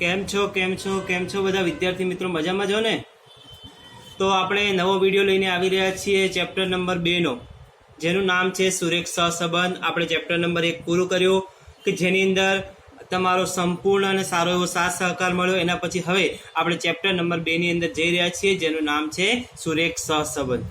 કેમ છો બધા વિદ્યાર્થી મિત્રો? મજામાં છો ને? તો આપણે નવો વિડીયો લઈને આવી રહ્યા છીએ ચેપ્ટર નંબર 2 નો, જેનું નામ છે સુરેખ સહસંબંધ. આપણે ચેપ્ટર નંબર 1 પૂરું કર્યું કે જેની અંદર તમારો સંપૂર્ણ અને સારો એવો સાથ સહકાર મળ્યો. એના પછી હવે આપણે ચેપ્ટર નંબર 2 ની અંદર જઈ રહ્યા છીએ, જેનું નામ છે સુરેખ સહસંબંધ.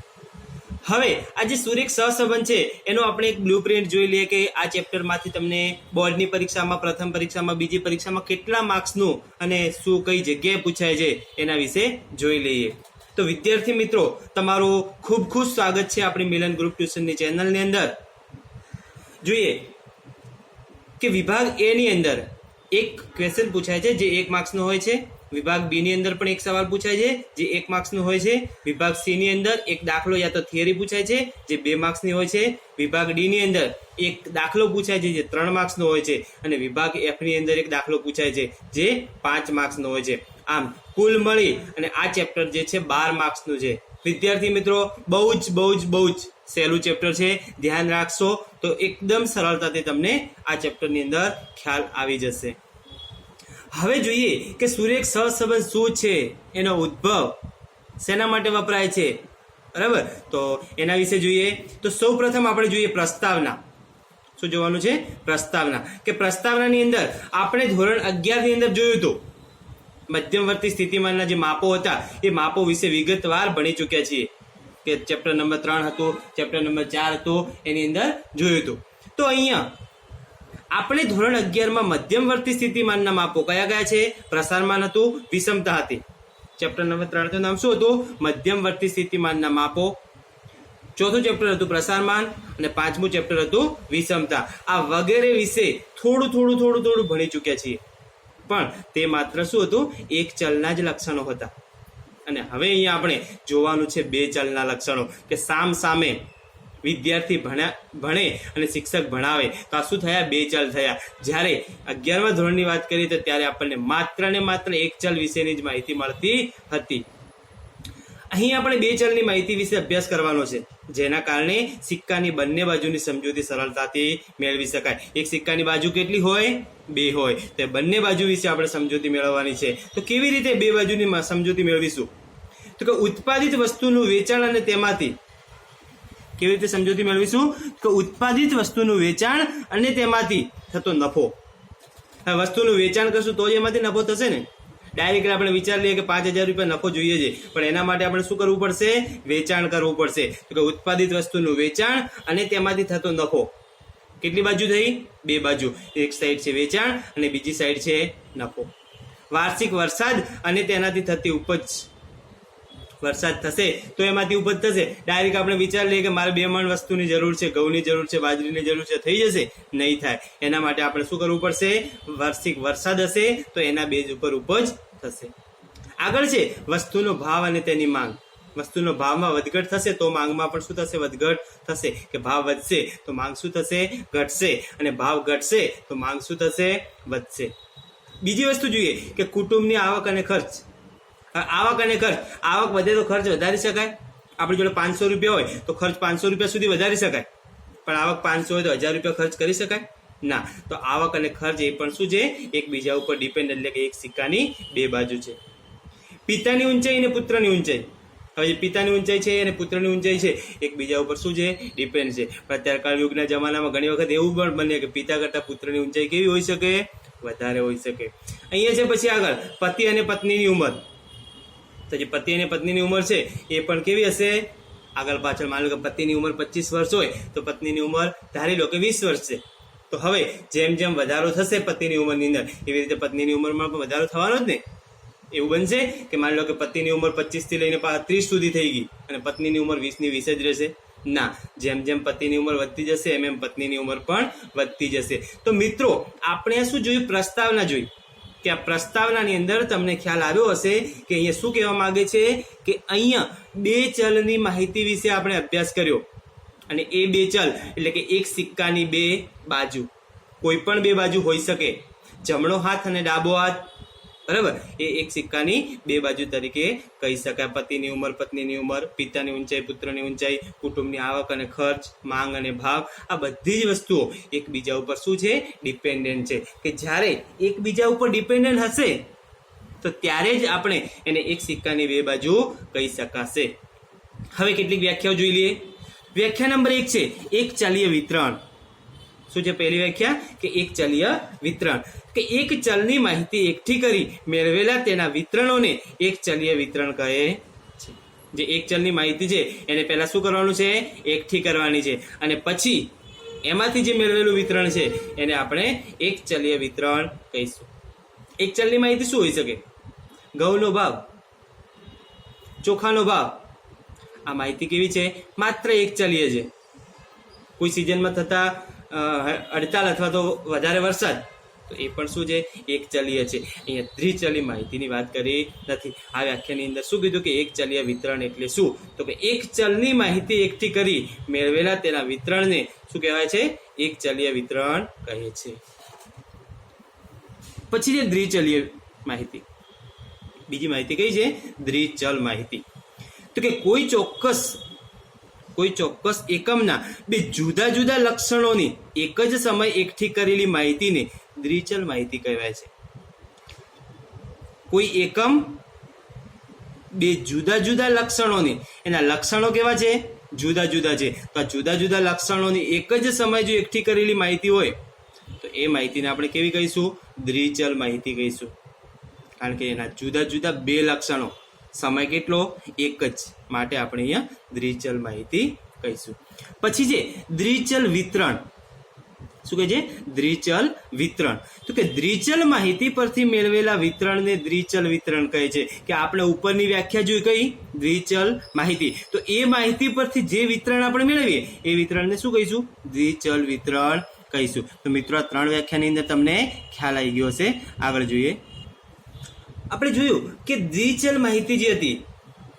હવે આ જે સુરેખ સહસંબંધ છે એનો આપણે એક બ્લુપ્રિન્ટ જોઈ લઈએ કે આ ચેપ્ટરમાંથી તમને બોર્ડની પરીક્ષામાં, પ્રથમ પરીક્ષામાં, બીજી પરીક્ષામાં કેટલા માર્ક્સનું અને શું કઈ જગ્યાએ પૂછાય છે એના વિશે જોઈ લઈએ. તો વિદ્યાર્થી મિત્રો, તમારું ખૂબ ખૂબ સ્વાગત છે આપણી મિલન ગ્રુપ ટ્યુશનની ચેનલની અંદર. જોઈએ કે વિભાગ એ ની અંદર એક ક્વેશ્ચન પૂછાય છે જે 1 માર્ક્સનો હોય છે. વિભાગ બી ની અંદર પણ એક સવાલ પૂછાય છે જે 1 માર્ક્સનો હોય છે. વિભાગ સી ની અંદર એક દાખલો યા તો થિયરી પૂછાય છે જે 2 માર્ક્સની હોય છે. વિભાગ ડી ની અંદર એક દાખલો પૂછાય છે જે 3 માર્ક્સનો હોય છે. અને વિભાગ એફ ની અંદર એક દાખલો પૂછાય છે જે 5 માર્ક્સનો હોય છે. આમ કુલ મળી અને આ ચેપ્ટર જે છે 12 માર્ક્સનું છે. વિદ્યાર્થી મિત્રો, બહુ જ સહેલું ચેપ્ટર છે. ધ્યાન રાખશો તો એકદમ સરળતાથી તમને આ ચેપ્ટરની અંદર ખ્યાલ આવી જશે. હવે જોઈએ કે સુરેખ સહસંબંધ શું છે, એનો ઉદ્ભવ શેના માટે વપરાય છે, બરાબર? તો એના વિશે જોઈએ તો સૌ પ્રથમ આપણે જોઈએ પ્રસ્તાવના. શું જોવાનું છે? પ્રસ્તાવના. કે પ્રસ્તાવનાની અંદર આપણે ધોરણ 11 ની અંદર જોયું હતું મધ્યમવર્તી સ્થિતિમાનના જે માપો હતા એ માપો વિશે વિગતવાર ભણી ચૂક્યા છીએ. કે ચેપ્ટર નંબર 3 હતું, ચેપ્ટર નંબર 4 હતું, એની અંદર જોયું હતું. તો અહીંયા આપણે ધોરણ 11 માં મધ્યમવર્તી સ્થિતિમાનના માપો કયા કયા છે? પ્રસારમાન હતું, વિષમતા હતી. ચેપ્ટર નંબર 3 નું નામ શું હતું? મધ્યમવર્તી સ્થિતિમાનના માપો. ચોથું ચેપ્ટર હતું પ્રસારમાન અને 5મું ચેપ્ટર હતું વિષમતા. આ વગેરે વિશે થોડું ભણી ચૂક્યા છીએ. પણ તે માત્ર શું હતું? એક ચલના જ લક્ષણો હતા. અને હવે અહીંયા આપણે જોવાનું છે 2 ચલના લક્ષણો. કે સામે વિદ્યાર્થી ભણે અને શિક્ષક ભણાવે તો આ શું થયા? 2 ચલ થયા. જ્યારે 11મા ધોરણની વાત કરીએ તો ત્યારે આપણને માત્ર ને માત્ર એક ચલ વિશેની જ માહિતી મળતી હતી. અહીં આપણે 2 ચલની માહિતી વિશે અભ્યાસ કરવાનો છે, જેના કારણે સિક્કાની બંને બાજુની સમજૂતી સરળતાથી મેળવી શકાય. એક સિક્કાની બાજુ કેટલી હોય? 2 હોય. તો બંને બાજુ વિશે આપણે સમજૂતી મેળવવાની છે. તો કેવી રીતે 2 બાજુની સમજૂતી મેળવીશું? તો કે ઉત્પાદિત વસ્તુનું વેચાણ અને તેમાંથી કેવી રીતે સમજૂતી મેળવીશું? કે ઉત્પાદિત વસ્તુનું વેચાણ અને તેમાંથી થતો નફો. વસ્તુનું વેચાણ કરશું તો જ એમાંથી નફો થશે ને. ડાયરેક્ટ આપણે વિચાર લઈએ કે 5000 રૂપિયા નફો જોઈએ છે, પણ એના માટે આપણે શું કરવું પડશે? વેચાણ કરવું પડશે. તો કે ઉત્પાદિત વસ્તુનું વેચાણ અને તેમાંથી થતો નફો. કેટલી બાજુ થઈ? 2 બાજુ. એક સાઈડ છે વેચાણ અને બીજી સાઈડ છે નફો. વાર્ષિક વરસાદ અને તેનાથી થતી ઉપજ. વરસાદ થશે તો એમાંથી ઉપજ થશે. ડાયરેક્ટ આપણે વિચાર લઈએ કે મારે 2 મણ વસ્તુની જરૂર છે, ઘઉંની જરૂર છે, બાજરીની જરૂર છે, થઈ જશે? નહીં થાય. એના માટે આપણે શું કરવું પડશે? વાર્ષિક વરસાદ હશે તો એના બેઝ ઉપર ઉપજ થશે. આગળ છે વસ્તુનો ભાવ અને તેની માંગ. વસ્તુનો ભાવમાં વધઘટ થશે તો માંગમાં પણ શું થશે? વધઘટ થશે. કે ભાવ વધશે તો માંગ શું થશે? ઘટશે. અને ભાવ ઘટશે તો માંગ શું થશે? વધશે. બીજી વસ્તુ જોઈએ કે કુટુંબની આવક અને ખર્ચ. આવક અને ખર્ચ. આવક વધે તો ખર્ચ વધારી શકાય. આપણી જોડે 500 રૂપિયા હોય તો ખર્ચ 500 રૂપિયા સુધી વધારી શકાય. પણ આવક 500 હોય તો 1000 રૂપિયા ખર્ચ કરી શકાય ના. તો આવક અને ખર્ચ એ પણ શું છે? એકબીજા ઉપર ડિપેન્ડ, એટલે કે એક સિક્કાની 2 બાજુ છે. પિતાની ઊંચાઈ અને પુત્રની ઊંચાઈ. હવે જે પિતાની ઊંચાઈ છે અને પુત્રની ઊંચાઈ છે એકબીજા ઉપર શું છે? ડિપેન્ડ છે. પણ અત્યારે કળયુગના જમાનામાં ઘણી વખત એવું પણ બને કે પિતા કરતાં પુત્રની ઊંચાઈ કેવી હોઈ શકે? વધારે હોઈ શકે. અહીંયા છે પછી આગળ પતિ અને પત્નીની ઉંમર. તો જે પતિ અને પત્નીની ઉંમર છે એ પણ કેવી હશે? આગળ પાછળ. માની લો કે પતિની ઉંમર 25 વર્ષ હોય તો પત્નીની ઉંમર ધારી લો કે 20 વર્ષ છે. તો હવે જેમ વધારો થશે પતિની ઉંમરની અંદર, એવી રીતે પત્નીની ઉંમરમાં પણ વધારો થવાનો જ ને. એવું બનશે કે માની લો કે પતિની ઉંમર 25 થી લઈને 30 સુધી થઈ ગઈ અને પત્નીની ઉંમર 20 ની 20 જ રહેશે? ના. જેમ પતિની ઉંમર વધતી જશે એમ પત્નીની ઉંમર પણ વધતી જશે. તો મિત્રો, આપણે આ શું જોયું? પ્રસ્તાવના જોઈ. કે આ પ્રસ્તાવનાની અંદર તમને ખ્યાલ આવ્યો હશે કે અહીંયા શું કહેવા માંગે છે? કે અહીંયા 2 ચલની માહિતી વિશે આપણે અભ્યાસ કર્યો. અને એ 2 ચલ એટલે કે એક સિક્કાની 2 બાજુ. કોઈ પણ 2 બાજુ હોઈ શકે. જમણો હાથ અને ડાબો હાથ, બરાબર? એ એક સિક્કાની 2 બાજુ તરીકે કહી શકાય. પતિની ઉંમર, પત્નીની ઉંમર, પિતાની ઊંચાઈ, પુત્રની ઊંચાઈ, કુટુંબની આવક અને ખર્ચ, માંગ અને ભાવ, આ બધી જ વસ્તુઓ એકબીજા ઉપર શું છે? ડિપેન્ડન્ટ છે. કે જ્યારે એકબીજા ઉપર ડિપેન્ડન્ટ હશે તો ત્યારે જ આપણે એને એક સિક્કાની બે બાજુ કહી શકાશે. હવે કેટલીક વ્યાખ્યાઓ જોઈ લઈએ. વ્યાખ્યા નંબર 1 છે એક ચલીય વિતરણ. શું છે પહેલી વ્યાખ્યા? કે એક ચલીય વિતરણ, કે એક ચલની માહિતી એકઠી કરી મેળવેલા તેના વિતરણોને એક ચલીય વિતરણ કહે છે. જે એક ચલની માહિતી છે એને પહેલા શું કરવાનું છે? એકઠી કરવાની છે, અને પછી એમાંથી જે મેળવેલું વિતરણ છે એને આપણે એક ચલીય વિતરણ કહીશું. એક ચલની માહિતી શું હોઈ શકે? ઘઉંનો ભાવ, ચોખાનો ભાવ. આ માહિતી કેવી છે? માત્ર એક ચલીય છે. કોઈ સિઝનમાં થતા હડતાલ અથવા તો વધારે વરસાદ, તો એ પણ શું છે? એક ચલીય છે. અહીંયા દ્વિચલી માહિતીની વાત કરી નથી. આ વ્યાખ્યાની અંદર શું કીધું? કે એક ચલીય વિતરણ એટલે શું? તો કે એક ચલની માહિતી એકઠી કરી મેળવેલા તેના વિતરણને શું કહેવાય છે? એક ચલીય વિતરણ કહે છે. પછી છે દ્વિચલીય માહિતી. બીજી માહિતી કઈ છે? દ્વિચલ માહિતી. તો કે કોઈ ચોક્કસ એકમના બે જુદા જુદા લક્ષણોની એક જ સમય એકઠી કરેલી માહિતીને દ્વિચલ માહિતી કહેવાય છે. કોઈ એકમ બે જુદા જુદા લક્ષણોની, એના લક્ષણો કેવા છે? જુદા જુદા છે. તો આ જુદા જુદા લક્ષણોની એક જ સમય જો એકઠી કરેલી માહિતી હોય તો એ માહિતીને આપણે કેવી કહીશું? દ્વિચલ માહિતી કહીશું. કારણ કે એના જુદા જુદા બે લક્ષણો, સમય કેટલો? એક જ, માટે આપણે અહીંયા દ્વિચલ માહિતી કહીશું. પછી છે દ્વિચલ વિતરણ. શું કહે છે? દ્વિચલ વિતરણ. તો કે દ્વિચલ માહિતી પરથી મેળવેલા વિતરણને દ્વિચલ વિતરણ કહે છે. કે આપણે ઉપરની વ્યાખ્યા જોઈ કઈ? દ્વિચલ માહિતી. તો એ માહિતી પરથી જે વિતરણ આપણે મેળવીએ એ વિતરણને શું કહીશું? દ્વિચલ વિતરણ કહીશું. તો મિત્રો આ 3 વ્યાખ્યાની અંદર તમને ખ્યાલ આવી ગયો હશે. આગળ જોઈએ. આપણે જોયું કે દ્વિચલ માહિતી જે હતી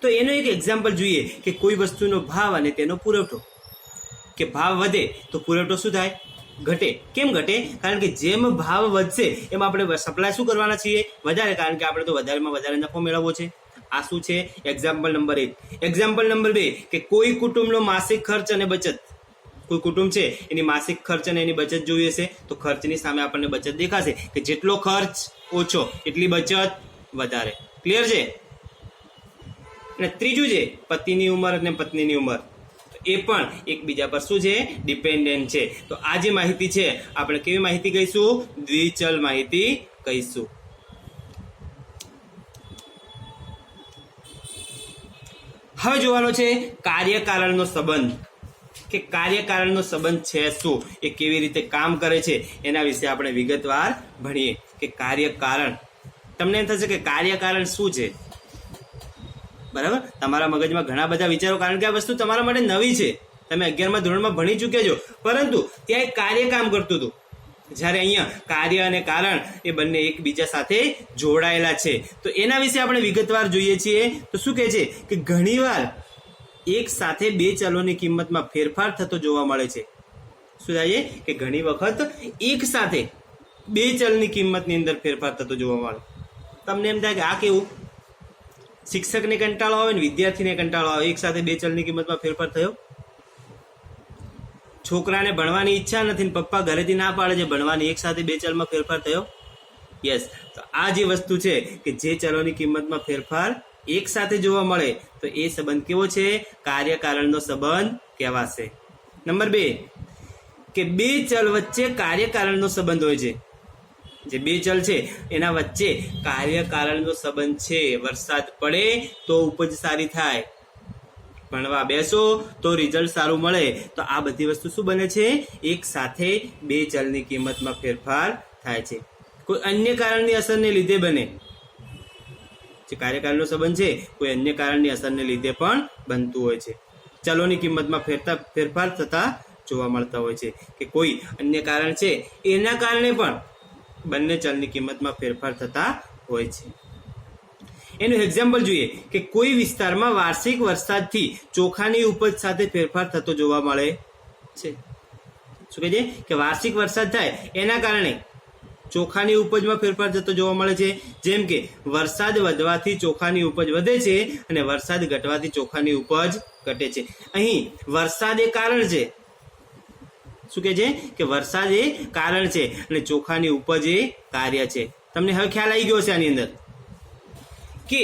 તો એનો એક એક્ઝામ્પલ જોઈએ કે કોઈ વસ્તુનો ભાવ અને તેનો પુરવઠો. કે ભાવ વધે તો પુરવઠો શું થાય? ઘટે. કેમ ઘટે? કારણ કે જેમ ભાવ વધશે એમ આપણે સપ્લાય શું કરવાના છીએ? વધારે, કારણ કે આપણે તો વધારેમાં વધારે નફો મેળવવો છે. આ શું છે? Example number 1. એક્ઝામ્પલ નંબર 2 કે કોઈ કુટુંબનો માસિક ખર્ચ અને બચત. કોઈ કુટુંબ છે એની માસિક ખર્ચ અને એની બચત જોઈ હશે, તો ખર્ચની સામે આપણને બચત દેખાશે કે જેટલો ખર્ચ ઓછો એટલી બચત વધારે. ક્લિયર છે? અને ત્રીજું છે પતિની ઉંમર અને પત્નીની ઉંમર. એ પણ એકબીજા પર શું છે? ડિપેન્ડન્ટ છે. તો આ જે માહિતી છે આપણે કેવી માહિતી કહીશું? દ્વિચલ માહિતી કહીશું. હવે જોવાનો છે કાર્યકારણનો સંબંધ. કે કાર્યકારણનો સંબંધ છે શું, એ કેવી રીતે કામ કરે છે, એના વિશે આપણે વિગતવાર ભણીએ. કે કાર્યકારણ. તમને એમ થશે કે કાર્યકારણ શું છે? બરાબર, તમારા મગજમાં ઘણા બધા વિચારો, કારણ કે આ વસ્તુ તમારા માટે નવી છે. તમે 11મા ધોરણમાં ભણી ચૂક્યા છો, પરંતુ ત્યાં એક કાર્ય કામ કરતું હતું. જ્યારે અહીંયા કાર્ય અને કારણ એ બંને એકબીજા સાથે જોડાયેલા છે. તો એના વિશે આપણે વિગતવાર જોઈએ છીએ. તો શું કહે છે કે ઘણીવાર એક સાથે બે ચલોની કિંમતમાં ફેરફાર થતો જોવા મળે છે. શું થાય છે કે ઘણી વખત એક સાથે બે ચલની કિંમતની અંદર ફેરફાર થતો જોવા મળે. તમને એમ થાય કે આ કેવું? શિક્ષકને કંટાળો આવે ને વિદ્યાર્થીને કંટાળો આવે, એક સાથે બે ચલની કિંમતમાં ફેરફાર થયો. છોકરાને ભણવાની ઈચ્છા નથી ને પપ્પા ઘરેથી ના પાડે છે ભણવાની, એક સાથે બે ચલમાં ફેરફાર થયો. યસ, તો આ જે વસ્તુ છે કે જે ચલોની કિંમતમાં ફેરફાર એક સાથે જોવા મળે તો એ સંબંધ કેવો છે? કાર્યકારણનો સંબંધ કહેવાશે. નંબર 2 કે બે ચલ વચ્ચે કાર્યકારણનો સંબંધ હોય છે. જે બે ચલ છે એના વચ્ચે કાર્યકારણનો સંબંધ છે. વરસાદ પડે તો ઉપજ સારી થાય, ભણવા બેસો તો રિઝલ્ટ સારું મળે. તો આ બધી વસ્તુ શું બને છે? એક સાથે બે ચલની કિંમતમાં ફેરફાર થાય છે. કોઈ અન્ય કારણની અસરને લીધે બને. જે કાર્યકારણનો સંબંધ છે કોઈ અન્ય કારણની અસરને લીધે પણ બનતું હોય છે. ચલોની કિંમતમાં ફેરફાર થતા જોવા મળતા હોય છે. કે કોઈ અન્ય કારણ છે એના કારણે પણ બંને ચલની કિંમતમાં ફેરફાર થતા હોય છે. એનું એક્ઝામ્પલ જોઈએ કે કોઈ વિસ્તારમાં વાર્ષિક વરસાદથી ચોખાની ઉપજ સાથે ફેરફાર થતો જોવા મળે છે. શું કહે છે કે વાર્ષિક વરસાદ થાય એના કારણે ચોખાની ઉપજમાં ફેરફાર થતો જોવા મળે છે. જેમ કે વરસાદ વધવાથી ચોખાની ઉપજ વધે છે અને વરસાદ ઘટવાથી ચોખાની ઉપજ ઘટે છે. અહીં વરસાદ એ કારણ છે. શું કહે છે કે વરસાદ એ કારણ છે અને ચોખાની ઉપજ એ કાર્ય છે. તમને હવે ખ્યાલ આવી ગયો છે આની અંદર. કે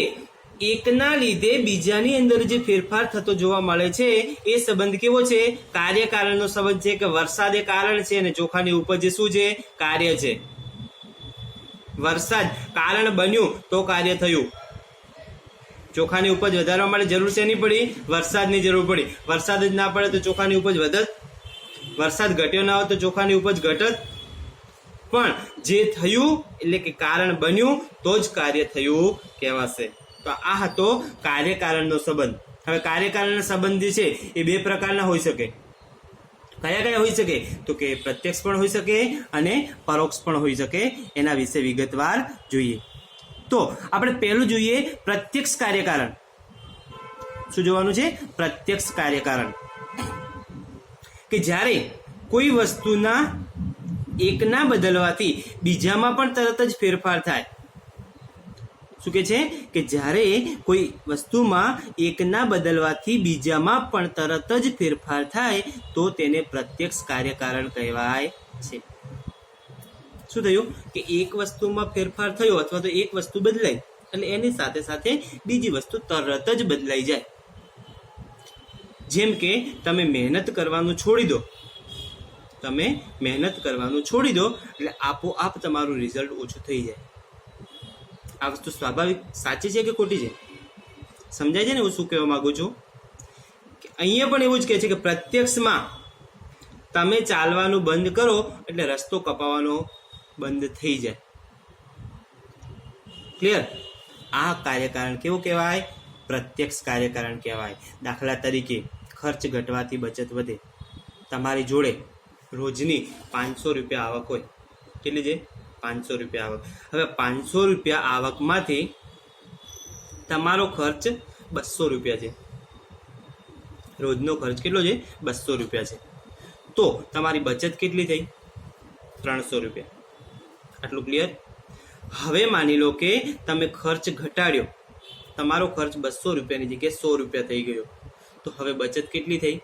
એકના લીધે બીજાની અંદર જે ફેરફાર થતો જોવા મળે છે એ સંબંધ કેવો છે? કાર્યકારણનો સંબંધ છે. કે વરસાદ એ કારણ છે અને ચોખાની ઉપજ એ શું છે? કાર્ય છે. વરસાદ કારણ બન્યું તો કાર્ય થયું. ચોખાની ઉપજ વધારવા માટે જરૂર છે નહીં પડી? વરસાદની જરૂર પડી. વરસાદ જ ના પડે તો ચોખાની ઉપજ વધત? વરસાદ ઘટ્યો ના હોય તો ચોખાની ઉપજ ઘટત? પણ જે થયું એટલે કે કારણ બન્યું તો જ કાર્ય થયું કહેવાશે. તો આ હતો કાર્યકારણનો સંબંધ. હવે કાર્યકારણના સંબંધ જે છે એ બે પ્રકારના હોઈ શકે. કયા કયા હોઈ શકે? તો કે પ્રત્યક્ષ પણ હોઈ શકે અને પરોક્ષ પણ હોઈ શકે. એના વિશે વિગતવાર જોઈએ. તો આપણે પહેલું જોઈએ પ્રત્યક્ષ કાર્યકારણ. શું જોવાનું છે? પ્રત્યક્ષ કાર્યકારણ. કે જ્યારે કોઈ વસ્તુના એકના બદલવાથી બીજામાં પણ તરત જ ફેરફાર થાય. શું કે છે? કે જ્યારે કોઈ વસ્તુમાં એકના બદલવાથી બીજામાં પણ તરત જ ફેરફાર થાય તો તેને પ્રત્યક્ષ કાર્યકારણ કહેવાય છે. શું થયું? કે એક વસ્તુમાં ફેરફાર થયો અથવા તો એક વસ્તુ બદલાઈ અને એની સાથે સાથે બીજી વસ્તુ તરત જ બદલાઈ જાય. જેમ કે તમે મહેનત કરવાનું છોડી દો, તમે મહેનત કરવાનું છોડી દો એટલે આપોઆપ તમારું રિઝલ્ટ ઓછું થઈ જાય. આ વસ્તુ સ્વાભાવિક સાચી છે કે ખોટી છે? સમજાય છે ને હું શું કહેવા માંગુ છું? કે અહીંયા પણ એવું જ કહે છે કે પ્રત્યક્ષમાં તમે ચાલવાનું બંધ કરો એટલે રસ્તો કપાવવાનો બંધ થઈ જાય. ક્લિયર? આ કાર્યકારણ કેવું કહેવાય? પ્રત્યક્ષ કાર્યકારણ કહેવાય. દાખલા તરીકે ખર્ચ ઘટવાથી બચત વધે. તમારી જોડે રોજની 500 રૂપિયા આવક હોય. કેટલી છે? 500 રૂપિયા આવક. હવે 500 રૂપિયા આવકમાંથી તમારો ખર્ચ 200 રૂપિયા છે. રોજનો ખર્ચ કેટલો છે? 200 રૂપિયા છે. તો તમારી બચત કેટલી થઈ? 300 રૂપિયા. આટલું ક્લિયર? હવે માની લો કે તમે ખર્ચ ઘટાડ્યો, તમારો ખર્ચ 200 રૂપિયાની જગ્યાએ 100 રૂપિયા થઈ ગયો. તો હવે બચત કેટલી થઈ?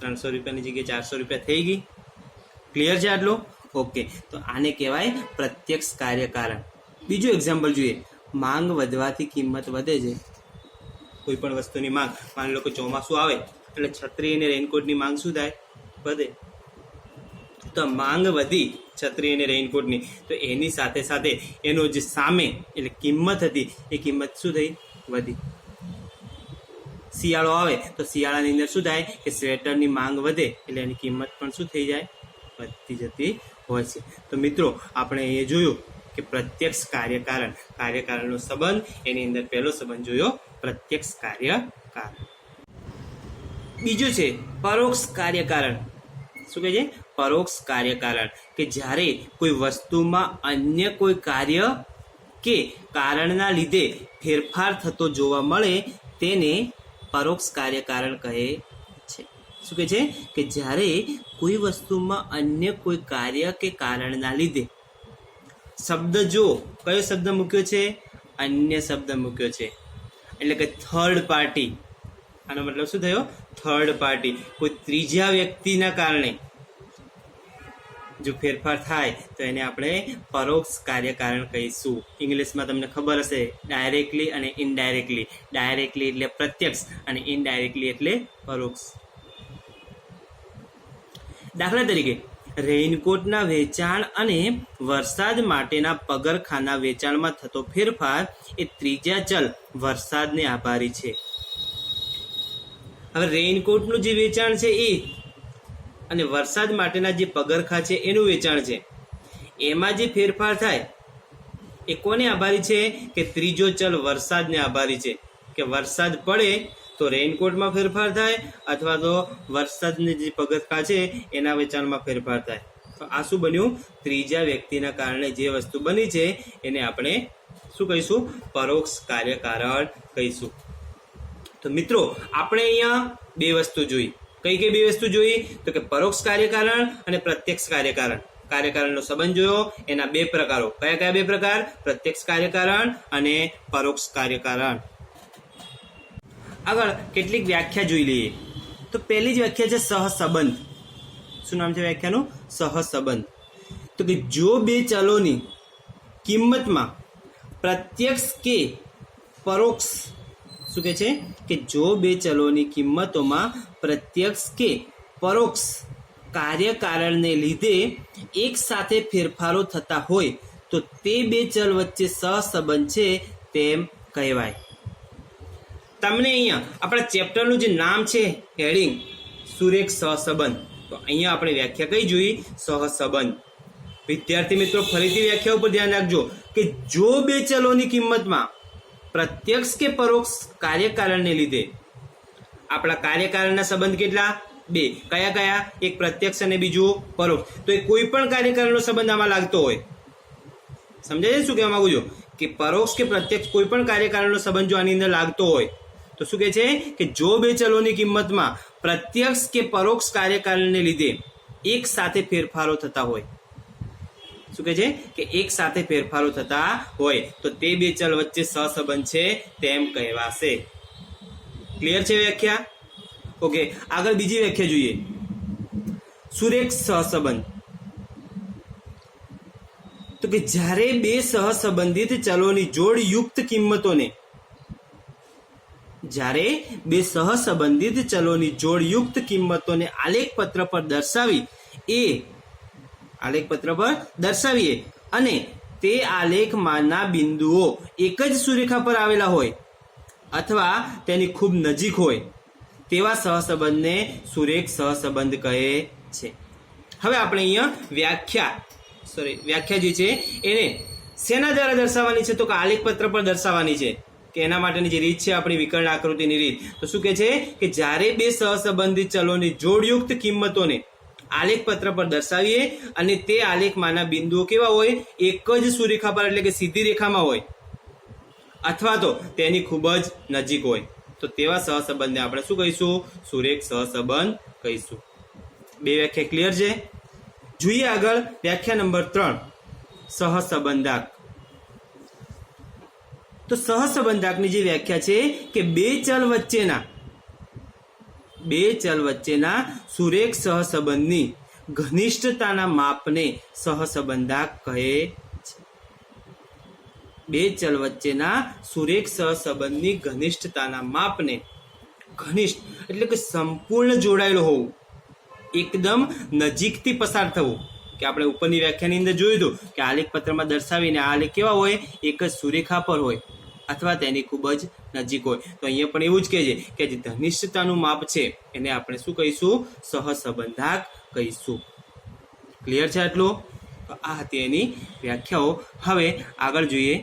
300 રૂપિયાની જગ્યાએ 400 રૂપિયા થઈ ગઈ. ક્લિયર છે આટલું? ઓકે. તો આને કહેવાય પ્રત્યક્ષ કાર્યકારણ. બીજું એક્ઝામ્પલ જોઈએ. માંગ વધવાથી કિંમત વધે છે. કોઈ પણ વસ્તુની માંગ, માની લો કે ચોમાસું આવે એટલે છત્રી અને રેઇનકોટની માંગ શું થાય? વધે. તો માંગ વધી છત્રી અને રેઇનકોટની, તો એની સાથે સાથે એનો જે સામે એટલે કિંમત હતી એ કિંમત શું થઈ? વધી. શિયાળો આવે તો શિયાળાની અંદર શું થાય? કે સ્વેટરની માંગ વધે એટલે એની કિંમત પણ શું થઈ જાય? વધતી જતી હોય છે. તો મિત્રો આપણે એ જોયું કે પ્રત્યક્ષ કાર્યકારણ, કાર્યકારણનો સંબંધ. એની અંદર પહેલો સંબંધ જોયો પ્રત્યક્ષ કાર્યકારણ. બીજું છે પરોક્ષ કાર્યકારણ. શું કહે છે? પરોક્ષ કાર્યકારણ. કે જ્યારે કોઈ વસ્તુમાં અન્ય કોઈ કાર્ય કે કારણના લીધે ફેરફાર થતો જોવા મળે તેને પરોક્ષ કાર્યકારણ કહે છે. શું કહે છે? કે જ્યારે કોઈ વસ્તુમાં અન્ય કોઈ કાર્ય કે કારણના લીધે, શબ્દ જો કયો શબ્દ મૂક્યો છે? અન્ય શબ્દ મૂક્યો છે. એટલે કે થર્ડ પાર્ટી. આનો મતલબ શું થયો? Third party. કોઈ ત્રીજા વ્યક્તિના કારણે જો ફેરફાર થાય તો એને આપણે પરોક્ષ કાર્યકારણ કહીશું. ઇંગ્લિશમાં તમને ખબર હશે ડાયરેક્ટલી અને ઇનડાયરેક્ટલી. ડાયરેક્ટલી એટલે પ્રત્યક્ષ અને ઇનડાયરેક્ટલી એટલે પરોક્ષ. દાખલા તરીકે રેઇનકોટના વેચાણ અને વરસાદ માટેના પગરખાના વેચાણમાં થતો ફેરફાર એ ત્રીજા ચલ વરસાદને આભારી છે. હવે રેઇનકોટનું જે વેચાણ છે એ અને વરસાદ માટેના જે પગરખા છે એનું વેચાણ છે, એમાં જે ફેરફાર થાય એ કોને આભારી છે? કે ત્રીજો ચલ વરસાદને આભારી છે. કે વરસાદ પડે તો રેઇનકોટમાં ફેરફાર થાય અથવા તો વરસાદની જે પગરખા છે એના વેચાણમાં ફેરફાર થાય. તો આ શું બન્યું? ત્રીજા વ્યક્તિના કારણે જે વસ્તુ બની છે એને આપણે શું કહીશું? પરોક્ષ કાર્યકારણ કહીશું. તો મિત્રો આપણે અહીંયા બે વસ્તુ જોઈ. કઈ કઈ બે વસ્તુ જોઈ? તો કે પરોક્ષ કાર્યકારણ અને પ્રત્યક્ષ કાર્યકારણ. કાર્યકારણનો સંબંધ જોયો. એના બે પ્રકારો. કયા કયા બે પ્રકાર? પ્રત્યક્ષ કાર્યકારણ અને પરોક્ષ કાર્યકારણ. આગળ કેટલીક વ્યાખ્યા જોઈ લઈએ. તો પહેલી જ વ્યાખ્યા છે સહસંબંધ. શું નામ છે વ્યાખ્યાનું? સહસંબંધ. તો કે જો બે ચલોની કિંમતમાં પ્રત્યક્ષ કે પરોક્ષ શું કહે છે કે જો બે ચલોની કિંમતોમાં પ્રત્યક્ષ કે પરોક્ષ કાર્યકારણને લીધે એક સાથે ફેરફારો થતા હોય તો તે બે ચલ વચ્ચે સહસંબંધ છે તેમ કહેવાય. તમને અહીંયા આપણા ચેપ્ટરનું જે નામ છે હેડિંગ સુરેખ સહસંબંધ, તો અહીંયા આપણે વ્યાખ્યા કઈ જોઈ? સહસંબંધ. વિદ્યાર્થી મિત્રો ફરીથી વ્યાખ્યા ઉપર ધ્યાન રાખજો કે જો બે ચલોની કિંમતમાં પ્રત્યક્ષ કે પરોક્ષ કાર્યકારણને લીધે, આપણા કાર્યકારણના સંબંધ કેટલા? બે. કયા કયા? એક પ્રત્યક્ષ અને બીજું પરોક્ષ. તો એ કોઈ પણ કાર્યકારણનો સંબંધ આમાં લાગતો હોય, સમજાય છે શું કહેવા માંગુ છું? કે પરોક્ષ કે પ્રત્યક્ષ કોઈ પણ કાર્યકારણનો સંબંધ જો આની અંદર લાગતો હોય તો શું કહે છે કે જો બે ચલોની કિંમતમાં પ્રત્યક્ષ કે પરોક્ષ કાર્યકારણને લીધે એક સાથે ફેરફારો થતા હોય, શું કહે છે કે એક સાથે ફેરફારો થતા હોય તો તે બે ચલ વચ્ચે સહસંબંધ છે તેમ કહેવાશે. ક્લિયર છે વ્યાખ્યા? ઓકે, આગળ બીજી વ્યાખ્યા જોઈએ. સુરેખ સહસંબંધ, તો કે જ્યારે બે સહસંબંધિત ચલોની જોડ યુક્ત કિંમતોને, જ્યારે બે સહસંબંધિત ચલોની જોડ યુક્ત કિંમતોને આલેખપત્ર પર દર્શાવીએ અને તે આલેખમાંના બિંદુઓ એક જ સુરેખા પર આવેલા હોય અથવા તેની ખૂબ નજીક હોય તેવા સહસંબંધને સુરેખ સહસંબંધ કહે છે. હવે આપણે અહીંયા વ્યાખ્યા જે છે એને શેના દ્વારા દર્શાવવાની છે? તો કે આલેખપત્ર પર દર્શાવવાની છે. કે એના માટેની જે રીત છે આપણી વિકર્ણ આકૃતિની રીત. તો શું કહે છે કે જ્યારે બે સહસંબંધિત ચલોની જોડયુક્ત કિંમતોને આલેખપત્ર પર દર્શાવીએ અને તે આલેખમાંના બિંદુઓ કેવા હોય? એક જ સુરેખા પર, એટલે કે સીધી રેખામાં હોય અથવા તો તેની ખૂબ જ નજીક હોય તો તેવા સહસંબંધને આપણે શું કહીશું? સુરેખ સહસંબંધ કહીશું. બે વ્યાખ્યા ક્લિયર છે? જોઈએ આગળ વ્યાખ્યા નંબર 3, સહસંબંધાંક. તો સહસંબંધાંકની જે વ્યાખ્યા છે કે બે ચલ વચ્ચેના સુરેખ સહસંબંધની ઘનિષ્ઠતાના માપને સહસંબંધાંક કહે છે. બે ચલ વચ્ચેના સુરેખ સહસંબંધની ઘનિષ્ઠતાના માપને, ઘનિષ્ઠ એટલે કે સંપૂર્ણ જોડાયેલું હોવું, એકદમ નજીકથી પસાર થવું. કે આપણે ઉપરની વ્યાખ્યાની અંદર જોયું હતું કે આલેખપત્રમાં દર્શાવીને આ આલેખ કેવા હોય? એક જ સુરેખા પર હોય અથવા તેની ખૂબ જ નજીક હોય. તો અહીંયા પણ એવું જ કહે છે કે જે ઘનિષ્ઠતાનું માપ છે એને આપણે શું કહીશું? સહસંબંધાંક કહીશું. ક્લિયર છે આટલું? તો આ હતી એની વ્યાખ્યાઓ. હવે આગળ જોઈએ.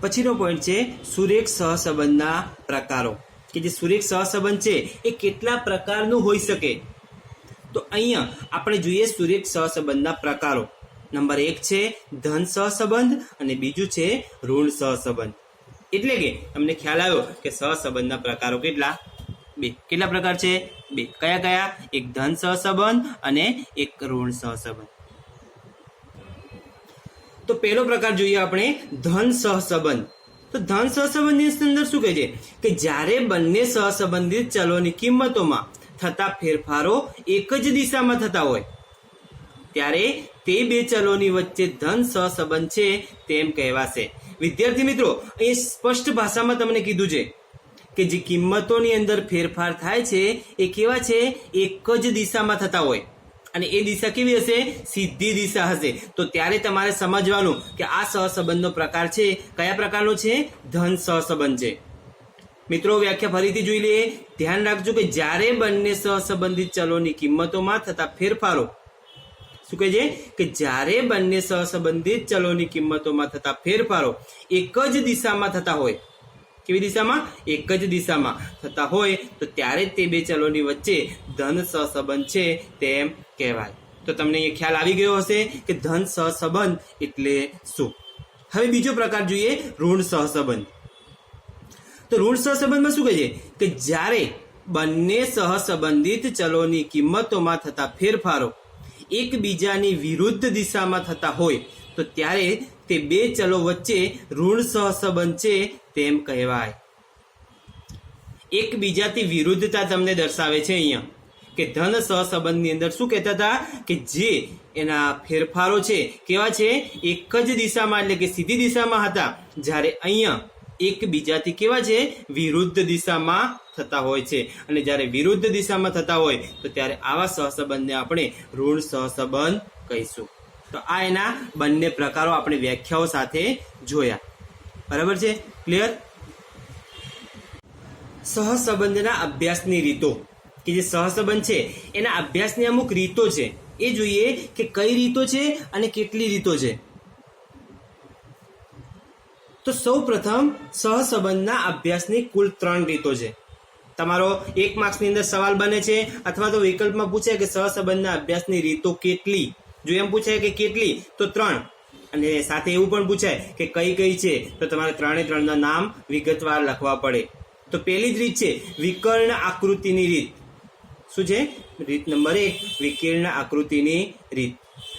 પછીનો પોઈન્ટ છે સુરેખ સહસંબંધના પ્રકારો. કે જે સુરેખ સહસંબંધ છે એ કેટલા પ્રકારનું હોઈ શકે? તો અહીંયા આપણે જોઈએ સુરેખ સહસંબંધના પ્રકારો. નંબર 1 છે ધન સહસંબંધ અને બીજું છે ઋણ સહસંબંધ. એટલે કે તમને ખ્યાલ આવ્યો કે સહસંબંધના પ્રકારો કેટલા? 2. કેટલા પ્રકાર છે? 2. કયા કયા? એક ધન સહસંબંધ અને એક ઋણ સહસંબંધ. તો પહેલો પ્રકાર જોઈએ આપણે ધન સહસંબંધ. તો ધન સહસંબંધની અંદર શું કહે છે કે જ્યારે બંને સહસંબંધિત ચલોની કિંમતોમાં થતા ફેરફારો એક જ દિશામાં થતા હોય ત્યારે તે બે ચલોની વચ્ચે ધન સહસંબંધ છે તેમ કહેવાશે. વિદ્યાર્થી મિત્રો, અહીં સ્પષ્ટ ભાષામાં તમને કીધું છે કે જે કિંમતોની અંદર ફેરફાર થાય છે એ કેવા છે? એક જ દિશામાં થતા હોય અને એ દિશા કેવી હશે? સીધી દિશા હશે. તો ત્યારે તમારે સમજવાનું કે આ સહસંબંધનો પ્રકાર છે કયા પ્રકારનો છે? ધન સહસંબંધ છે. મિત્રો વ્યાખ્યા ફરીથી જોઈ લઈએ. ધ્યાન રાખજો કે જ્યારે બંને સહસંબંધિત ચલોની કિંમતોમાં થતા ફેરફારો, શું કહે છે કે જ્યારે બંને સહસંબંધિત ચલોની કિંમતોમાં થતા ફેરફારો એક જ દિશામાં થતા હોય. કેવી દિશામાં? એક જ દિશામાં થતા હોય તો ત્યારે તે બે ચલોની વચ્ચે ધન સહસંબંધ છે તેમ કહેવાય. તો તમને એ ખ્યાલ આવી ગયો હશે કે ધન સહસંબંધ એટલે શું. હવે બીજો પ્રકાર જોઈએ ઋણ સહસંબંધ. તો ઋણ સહસંબંધમાં શું કહે છે કે જ્યારે બંને સહસંબંધિત ચલોની કિંમતોમાં થતા ફેરફારો એકબીજાની વિરુદ્ધ દિશામાં થતા હોય તો ત્યારે તે બે ચલો વચ્ચે ઋણ સહસંબંધ છે તેમ કહેવાય. એકબીજાથી વિરુદ્ધતા તમને દર્શાવે છે અહીંયા કે ધન સહસંબંધની અંદર શું કહેતા હતા કે જે એના ફેરફારો છે કેવા છે? એક જ દિશામાં એટલે કે સીધી દિશામાં હતા. જ્યારે અહીંયા એકબીજાથી કેવા છે? વિરુદ્ધ દિશામાં થતા હોય છે. અને જ્યારે વિરુદ્ધ દિશામાં થતા હોય તો ત્યારે આવા સહસંબંધને આપણે ઋણ સહસંબંધ કહીશું. તો આ એના બંને પ્રકારો આપણે વ્યાખ્યાઓ સાથે જોયા. બરાબર છે? ક્લિયર? સહસંબંધના અભ્યાસની રીતો, કે જે સહસંબંધ છે એના અભ્યાસની અમુક રીતો છે, એ જોઈએ કે કઈ રીતો છે અને કેટલી રીતો છે. તો સૌ પ્રથમ સહસંબંધના અભ્યાસની કુલ 3 રીતો છે. તમારો 1 માર્ક્સની અંદર સવાલ બને છે અથવા તો વિકલ્પમાં પૂછે કે સહસંબંધના અભ્યાસની રીતો કેટલી. જો એમ પૂછાય કે કેટલી તો 3, અને સાથે એવું પણ પૂછાય કે કઈ કઈ છે તો તમારે 3 ના નામ વિગતવાર લખવા પડે. તો પહેલી જ રીત છે વિકર્ણ આકૃતિની રીત. શું છે? રીત નંબર 1 વિકર્ણ આકૃતિની રીત.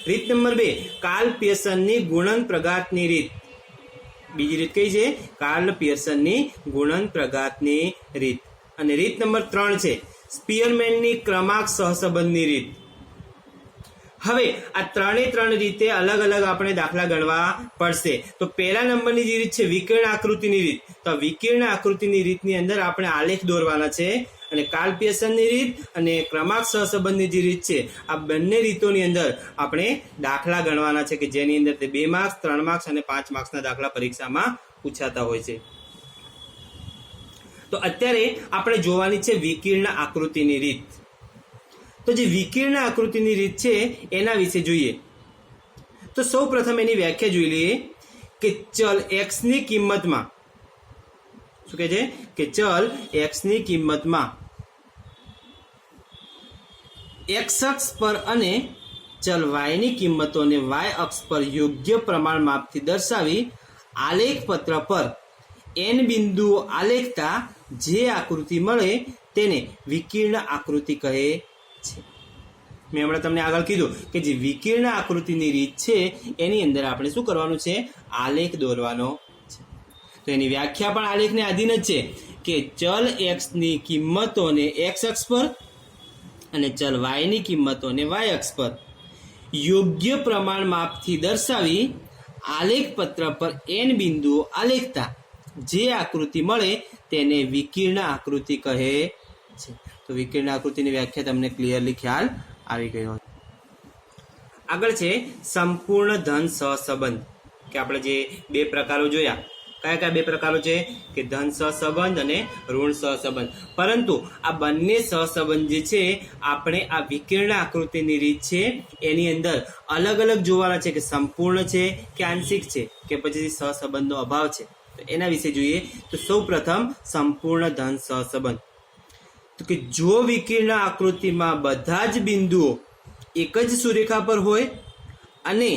રીત નંબર 2 કાર્લ પિયર્સનની ગુણન પ્રઘાતની રીત. બીજી રીત કઈ છે? કાર્લ પિયર્સનની ગુણન પ્રઘાતની રીત. અને રીત નંબર 3 છે સ્પીયરમેનની ક્રમાંક સહસંબંધની રીત. હવે આ 3 રીતે અલગ અલગ આપણે દાખલા ગણવા પડશે. તો પહેલા નંબરની જે રીત છે વિકર્ણ આકૃતિની રીત. તો વિકર્ણ આકૃતિની રીતની અંદર આપણે આલેખ દોરવાના છે. અને કાર્લ પિયર્સનની રીત અને ક્રમાંક સહસંબંધની જે રીત છે આ બંને રીતોની અંદર આપણે દાખલા ગણવાના છે, કે જેની અંદર તે 2 માર્ક્સ, 3 માર્ક્સ અને 5 માર્ક્સના દાખલા પરીક્ષામાં પૂછાતા હોય છે. તો અત્યારે આપણે જોવાની છે વિકર્ણ આકૃતિની રીત. તો જે વિકર્ણ આકૃતિની રીત છે એના વિશે જોઈએ. તો સૌ પ્રથમ એની વ્યાખ્યા જોઈ લઈએ કે ચલ x ની કિંમતમાં, શું કહે છે કે ચલ x ની કિંમતમાં x અક્ષ પર અને ચલ y ની કિંમતોને y અક્ષ પર યોગ્ય પ્રમાણ માપથી દર્શાવી આલેખ પત્ર પર n બિંદુઓ આલેખતા જે આકૃતિ મળે તેને વિકર્ણ આકૃતિ કહે છે. મેં હમણાં તમને આગળ કીધું કે જે વિકર્ણ આકૃતિની રીત છે એની અંદર આપણે શું કરવાનું છે? આલેખ દોરવાનો છે. તો એની વ્યાખ્યા પણ આલેખને આધીન જ છે કે ચલ x ની કિંમતોને x અક્ષ પર અને ચલ y ની કિંમતોને y અક્ષ પર યોગ્ય પ્રમાણ માપથી દર્શાવી આલેખ પત્ર પર n બિંદુઓ આલેખતા જે આકૃતિ મળે તેને વિકર્ણ આકૃતિ કહે છે. તો વિકર્ણ આકૃતિની વ્યાખ્યા તમને ક્લિયરલી ખ્યાલ આવી ગયો. આગળ છે સંપૂર્ણ ધન સહસંબંધ, કે આપણે જે 2 પ્રકારો જોયા. કયા કયા 2 પ્રકારો છે? કે ધન સહસંબંધ અને ઋણ સહસંબંધ. પરંતુ આ બંને સહસંબંધ જે છે આપણે આ વિકર્ણ આકૃતિની રીત છે એની અંદર અલગ અલગ જોવાના છે, કે સંપૂર્ણ છે કે આંશિક છે કે પછી સહસંબંધનો અભાવ છે. તો એના વિશે જોઈએ. તો સૌ પ્રથમ સંપૂર્ણ ધન સહસંબંધ. તો કે જો વિકર્ણ આકૃતિમાં બધા જ બિંદુઓ એક જ સુરેખા પર હોય અને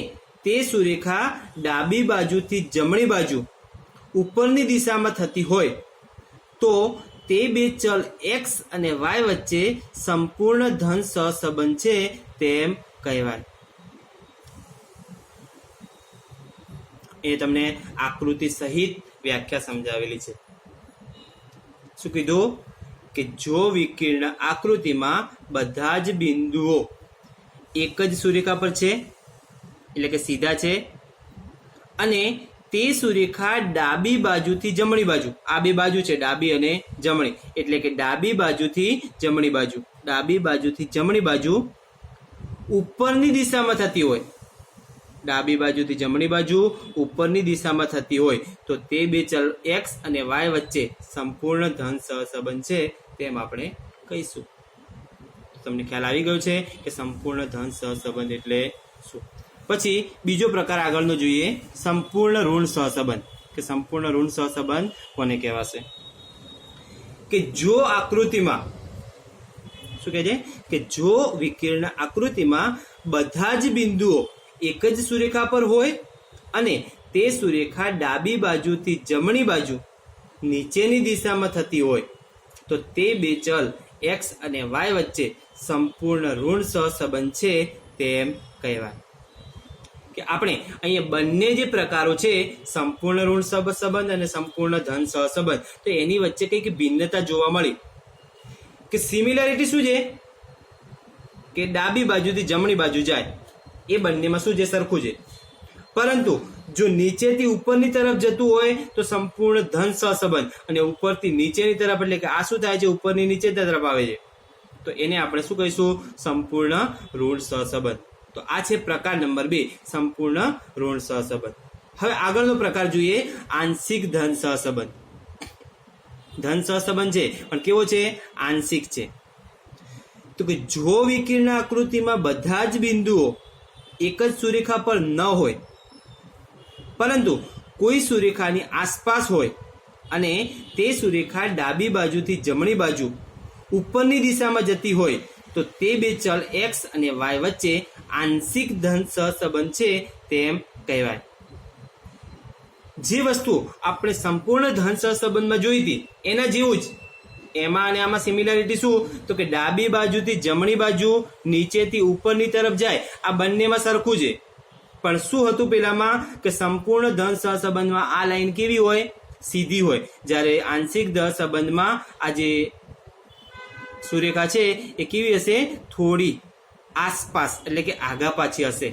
તે સુરેખા ડાબી બાજુથી જમણી બાજુ ઉપરની દિશામાં થતી હોય તો તે 2 ચલ x અને y વચ્ચે સંપૂર્ણ ધન સહસંબંધ છે તેમ કહેવાય. એ તમને આકૃતિ સહિત વ્યાખ્યા સમજાવેલી છે. શું કીધું? કે જો વિકર્ણ આકૃતિમાં બધા જ બિંદુઓ એક જ સુરેખા પર છે, એટલે કે સીધા છે, અને તે સુરેખા ડાબી બાજુથી જમણી બાજુ, આ 2 બાજુ છે ડાબી અને જમણી, એટલે કે ડાબી બાજુથી જમણી બાજુ, ડાબી બાજુથી જમણી બાજુ ઉપરની દિશામાં થતી હોય, ડાબી બાજુથી જમણી બાજુ ઉપરની દિશામાં થતી હોય તો તે 2 ચલ x અને y વચ્ચે સંપૂર્ણ ધન સહસંબંધ છે તેમ આપણે કહીશું. તમને ખ્યાલ આવી ગયો છે કે સંપૂર્ણ ધન સહસંબંધ એટલે શું. પછી બીજો પ્રકાર આગળનો જોઈએ, સંપૂર્ણ ઋણ સહસંબંધ. કે સંપૂર્ણ ઋણ સહસંબંધ કોને કહેવાશે? કે જો આકૃતિમાં, શું કહે છે કે જો વિકર્ણ આકૃતિમાં બધા જ બિંદુઓ એક જ સુરેખા પર હોય અને તે સુરેખા ડાબી બાજુથી જમણી બાજુ નીચેની દિશામાં થતી હોય તો તે 2 ચલ x અને y વચ્ચે સંપૂર્ણ ઋણ સહસંબંધ છે તેમ કહેવાય. કે આપણે અહીંયા બંને જે પ્રકારો છે સંપૂર્ણ ઋણ સહસંબંધ અને સંપૂર્ણ ધન સહસંબંધ, તો એની વચ્ચે કંઈક ભિન્નતા જોવા મળી. કે સિમિલરિટી શું છે? કે ડાબી બાજુથી જમણી બાજુ જાય, એ બંનેમાં શું છે? સરખું છે. પરંતુ જો નીચેથી ઉપરની તરફ જતું હોય તો સંપૂર્ણ ધન સહસંબંધ, અને ઉપરથી નીચેની તરફ એટલે કે આ શું થાય છે, ઉપરની નીચે તરફ આવે છે, તો એને આપણે શું કહીશું, સંપૂર્ણ ઋણ સહસંબંધ. તો આ છે પ્રકાર નંબર 2, સંપૂર્ણ ઋણ સહસંબંધ. હવે આગળનો પ્રકાર જોઈએ, આંશિક ધન સહસંબંધ. ધન સહસંબંધ છે પણ કેવો છે, આંશિક છે. તો કે જો વિકિરણ આકૃતિમાં બધા જ બિંદુઓ એક જ સુરેખા પર ન હોય, પરંતુ કોઈ સુરેખાની આસપાસ હોય અને તે સુરેખા ડાબી બાજુથી જમણી બાજુ ઉપરની દિશામાં જતી હોય, તો તે બે ચલ x અને y વચ્ચે આંશિક ધન સહસંબંધ છે તેમ કહેવાય. જે વસ્તુ આપણે સંપૂર્ણ ધન સહસંબંધમાં જોઈ હતી એના જેવું જ એમાં અને આમાં સિમિલારિટી શું, તો કે ડાબી બાજુથી જમણી બાજુ, નીચેથી ઉપરની તરફ જાય, આ બંનેમાં સરખું છે. પણ શું હતું પેલામાં, કે સંપૂર્ણ ધન સહસંબંધમાં આ લાઈન કેવી હોય, સીધી હોય, જ્યારે આંશિક ધન સંબંધમાં આ જે સુરેખા છે એ કેવી હશે, થોડી આસપાસ એટલે કે આગા પાછી હશે.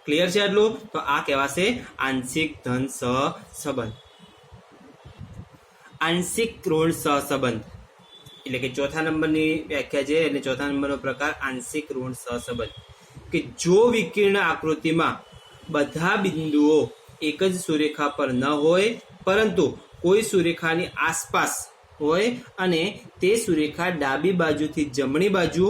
ક્લિયર છે આટલું? તો આ કહેવાશે આંશિક ધન સહસંબંધ. આંશિક ઋણ સહસંબંધ એટલે કે ચોથા નંબરની વ્યાખ્યા છે, એટલે ચોથા નંબરનો પ્રકાર આંશિક ઋણ સહસંબંધ, કે જો વિકિરણ આકૃતિમાં બધા બિંદુઓ એક જ સુરેખા પર ન હોય, પરંતુ કોઈ સુરેખાની આસપાસ હોય અને તે સુરેખા ડાબી બાજુથી જમણી બાજુ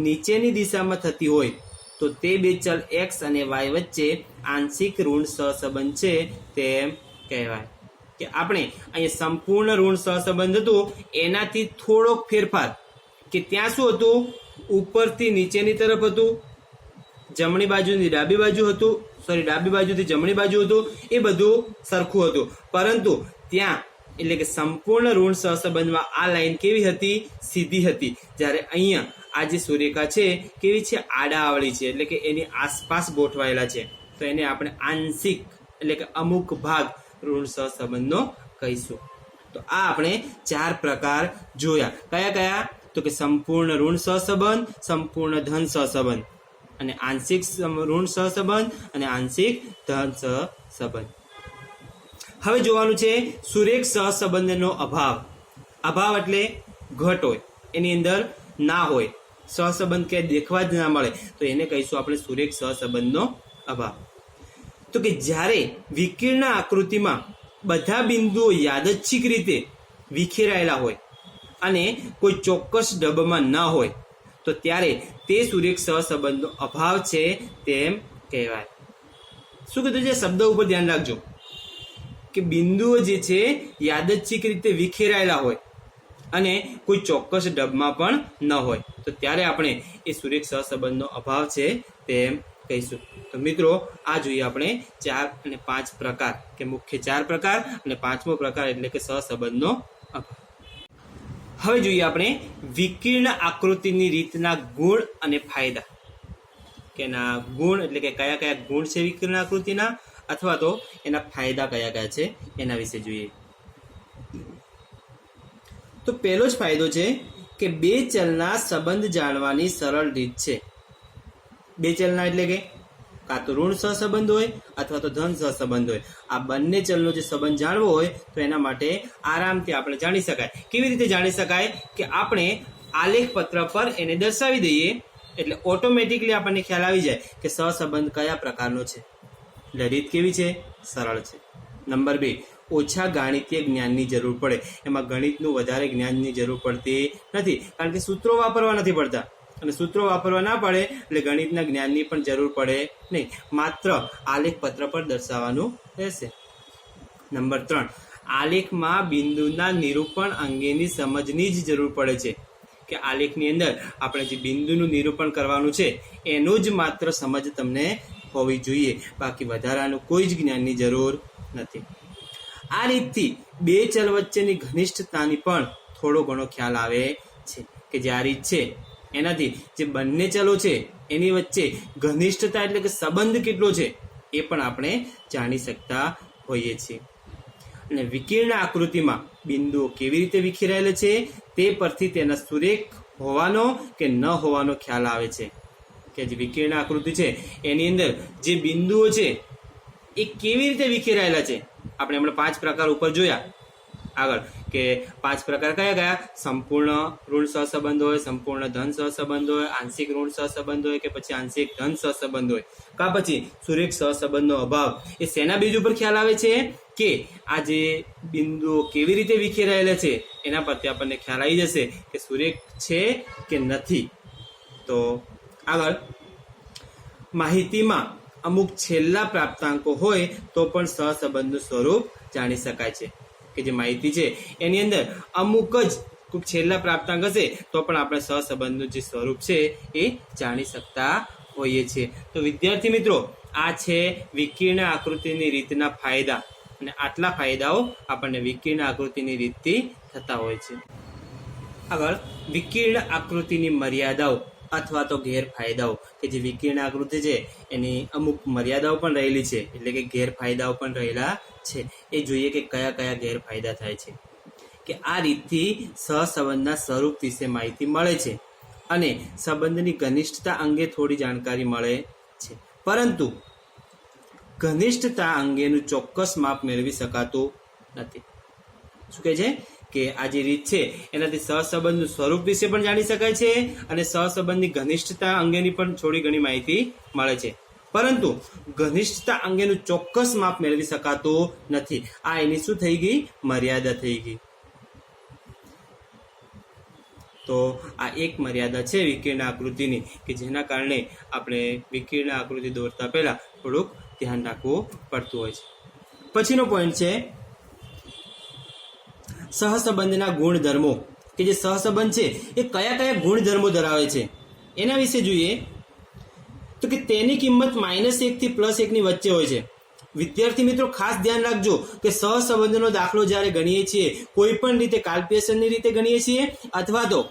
નીચેની દિશામાં થતી હોય, તો તે બે ચલ x અને y વચ્ચે આંશિક ઋણ સહસંબંધ છે તેમ કહેવાય. કે આપણે અહીંયા સંપૂર્ણ ઋણ સહસંબંધ હતું એનાથી થોડોક ફેરફાર, કે ત્યાં શું હતું, ઉપરથી નીચેની તરફ હતું, જમણી બાજુથી ડાબી બાજુ હતું, ડાબી બાજુથી જમણી બાજુ હતું, એ બધું સરખું હતું, પરંતુ ત્યાં એટલે કે સંપૂર્ણ ઋણ સહસંબંધમાં આ લાઈન કેવી હતી, સીધી હતી, જ્યારે અહીંયા આ જે સુરેખા છે કેવી છે, આડાઅવળી છે, એટલે કે એની આસપાસ ગોઠવાયેલા છે, તો એને આપણે આંશિક એટલે કે અમુક ભાગ ઋણ સહસંબંધનો કહીશું. તો આ આપણે 4 પ્રકાર જોયા. કયા કયા? તો કે સંપૂર્ણ ઋણ સહસંબંધ, સંપૂર્ણ ધન સહસંબંધ, અને આંશિક ઋણ સહસંબંધ અને આંશિક ધન સહસંબંધ. હવે જોવાનું છે સુરેખ સહસંબંધનો અભાવ. અભાવ એટલે ઘટ હોય, એની અંદર ના હોય, સહસંબંધ ક્યાંય દેખવા જ ના મળે, તો એને કહીશું આપણે સુરેખ સહસંબંધનો અભાવ. તો કે જ્યારે વિકિરણ આકૃતિમાં બધા બિંદુઓ યાદચ્છિક રીતે વિખેરાયેલા હોય અને કોઈ ચોક્કસ ડબ્બામાં ન હોય, તો ત્યારે તે સુરેખ સહસંબંધનો અભાવ છે તેમ કહેવાય. શું કીધું છે, શબ્દ ઉપર ધ્યાન રાખજો, કે બિંદુઓ જે છે યાદચ્છિક રીતે વિખેરાયેલા હોય અને કોઈ ચોક્કસ ડબ્બામાં પણ ન હોય, તો ત્યારે આપણે એ સુરેખ સહસંબંધનો અભાવ છે તેમ કહીશું. તો મિત્રો આ જોઈએ આપણે 4 અને 5 પ્રકાર, કે મુખ્ય 4 પ્રકાર અને 5મો પ્રકાર એટલે કે સહસંબંધનો અભાવ. હવે જોઈએ આપણે વિકિરણ આકૃતિની રીતના ગુણ અને ફાયદા, કે એના ગુણ એટલે કે કયા કયા ગુણ છે વિકિરણ આકૃતિના, અથવા તો એના ફાયદા કયા કયા છે એના વિશે જોઈએ. તો પહેલો જ ફાયદો છે કે બે ચલના સંબંધ જાણવાની સરળ રીત છે. બે ચલના એટલે કે કાં તો ઋણ સહસંબંધ હોય અથવા તો ધન સહસંબંધ હોય, આ બંને ચલનો જે સંબંધ જાણવો હોય તો એના માટે આરામથી આપણે જાણી શકાય. કેવી રીતે જાણી શકાય, કે આપણે આલેખ પત્ર પર એને દર્શાવી દઈએ એટલે ઓટોમેટિકલી આપણને ખ્યાલ આવી જાય કે સહસંબંધ કયા પ્રકારનો છે. એટલે રીત કેવી છે, સરળ છે. નંબર 2, ઓછા ગાણિતીય જ્ઞાનની જરૂર પડે. એમાં ગણિતનું વધારે જ્ઞાનની જરૂર પડતી નથી, કારણ કે સૂત્રો વાપરવા નથી પડતા, અને સૂત્રો વાપરવા ના પડે એટલે ગણિતના જ્ઞાનની પણ જરૂર પડે નહીં, માત્ર આલેખ પત્ર પર દર્શાવવાનું રહેશે. નંબર 3, આલેખમાં બિંદુના નિરૂપણ અંગેની સમજની જ જરૂર પડે છે, કે આલેખની અંદર આપણે જે બિંદુનું નિરૂપણ કરવાનું છે એનું જ માત્ર સમજ તમને હોવી જોઈએ, બાકી વધારાનું કોઈ જ જ્ઞાનની જરૂર નથી. આ રીતથી બે ચલ વચ્ચેની ઘનિષ્ઠતાની પણ થોડો ઘણો ખ્યાલ આવે છે, કે જે આ રીત છે એનાથી જે બંને ચલો છે એની વચ્ચે ઘનિષ્ઠતા એટલે કે સંબંધ કેટલો છે એ પણ આપણે જાણી શકતા હોઈએ છીએ. અને વિકિરણ આકૃતિમાં બિંદુઓ કેવી રીતે વિખેરાયેલા છે તે પરથી તેના સુરેખ હોવાનો કે ન હોવાનો ખ્યાલ આવે છે. કે જે વિકિરણ આકૃતિ છે એની અંદર જે બિંદુઓ છે એ કેવી રીતે વિખેરાયેલા છે. આપણે હમણાં 5 પ્રકાર ઉપર જોયા આગળ કે 5 પ્રકાર કયા કયા? સંપૂર્ણ ઋણ સહસંબંધ હોય, સંપૂર્ણ ધન સહસંબંધ હોય, આંશિક ઋણ સહસંબંધ હોય કે પછી આંશિક ધન સહસંબંધ હોય, કા પછી સુરેખ સહસંબંધનો અભાવ. એ શેના બેઝ ઉપર ખ્યાલ આવે છે કે આ જે બિંદુઓ કેવી રીતે વિખેરાયેલા છે એના પરથી આપણને ખ્યાલ આવી જશે કે સુરેખ છે કે નથી. તો આગળ માહિતીમાં અમુક છેલ્લા પ્રાપ્તાંકો હોય તો પણ સહસંબંધનું સ્વરૂપ જાણી શકાય છે. કે જે માહિતી છે એની અંદર અમુક જ કોઈ છેલ્લા પ્રાપ્તાંક હશે તો પણ આપણે સહસંબંધનું જે સ્વરૂપ છે એ જાણી શકતા હોઈએ છીએ. તો વિદ્યાર્થી મિત્રો, આ છે વિકર્ણ આકૃતિની રીતના ફાયદા, અને આટલા ફાયદાઓ આપણને વિકર્ણ આકૃતિની રીતથી થતા હોય છે. આગળ વિકર્ણ આકૃતિની મર્યાદાઓ અથવા તો ગેરફાયદાઓ. કે જે વિકર્ણ આકૃતિ છે એની અમુક મર્યાદાઓ પણ રહેલી છે, એટલે કે ગેરફાયદાઓ પણ રહેલા છે. એ જોઈએ કે કયા કયા ગેરફાયદા થાય છે. કે આ રીતથી સહસંબંધના સ્વરૂપ વિશે માહિતી મળે છે અને સંબંધની ઘનિષ્ઠતા અંગે થોડી જાણકારી મળે છે, પરંતુ ઘનિષ્ઠતા અંગેનું ચોક્કસ માપ મેળવી શકાતું નથી. શું કહે છે કે આ જે રીત છે એનાથી સહસંબંધનું સ્વરૂપ વિશે પણ જાણી શકાય છે અને સહસંબંધની ઘનિષ્ઠતા અંગેની પણ થોડી ઘણી માહિતી મળે છે, પરંતુ ઘનિષ્ઠતા અંગેનું ચોક્કસ માપ મેળવી શકાતું નથી. આ એની શું થઈ ગઈ? મર્યાદા થઈ ગઈ. તો આ એક મર્યાદા છે વિકર્ણ આકૃતિની, કે જેના કારણે આપણે વિકર્ણ આકૃતિ દોરતા પહેલા થોડુંક ધ્યાન રાખવું પડતું હોય છે. પછીનો પોઈન્ટ છે સહસંબંધના ગુણધર્મો. કે જે સહસંબંધ છે એ કયા કયા ગુણધર્મો ધરાવે છે એના વિશે જોઈએ તો કે તેની કિંમત -1 થી +1 ની વચ્ચે હોય છે. વિદ્યાર્થી મિત્રો, ખાસ ધ્યાન રાખજો કે સહસંબંધનો દાખલો જ્યારે ગણીએ છીએ, કોઈ પણ રીતે કાલ્પ્યસનની રીતે ગણીએ છીએ અથવા તો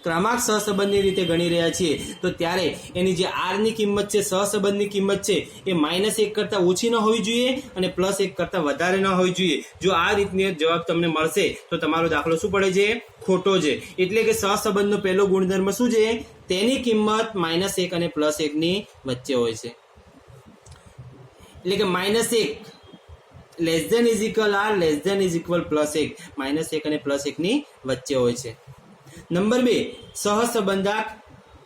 ક્રમાંક સહસંબંધની રીતે ગણી રહ્યા છીએ તો ત્યારે એની જે r ની કિંમત છે, સહસંબંધની કિંમત છે, એ -1 કરતાં ઓછી ન હોવી જોઈએ અને +1 કરતાં વધારે ન હોવી જોઈએ. જો આ રીતની જવાબ તમને મળશે તો તમારો દાખલો શું પડે છે? ખોટો છે. એટલે કે સહસંબંધનો પહેલો ગુણધર્મ શું છે? તેની કિંમત -1 અને +1 ની વચ્ચે હોય છે. એટલે કે -1 r <+1 -1 અને +1 ની વચ્ચે હોય છે. નંબર 2, સહસંબંધક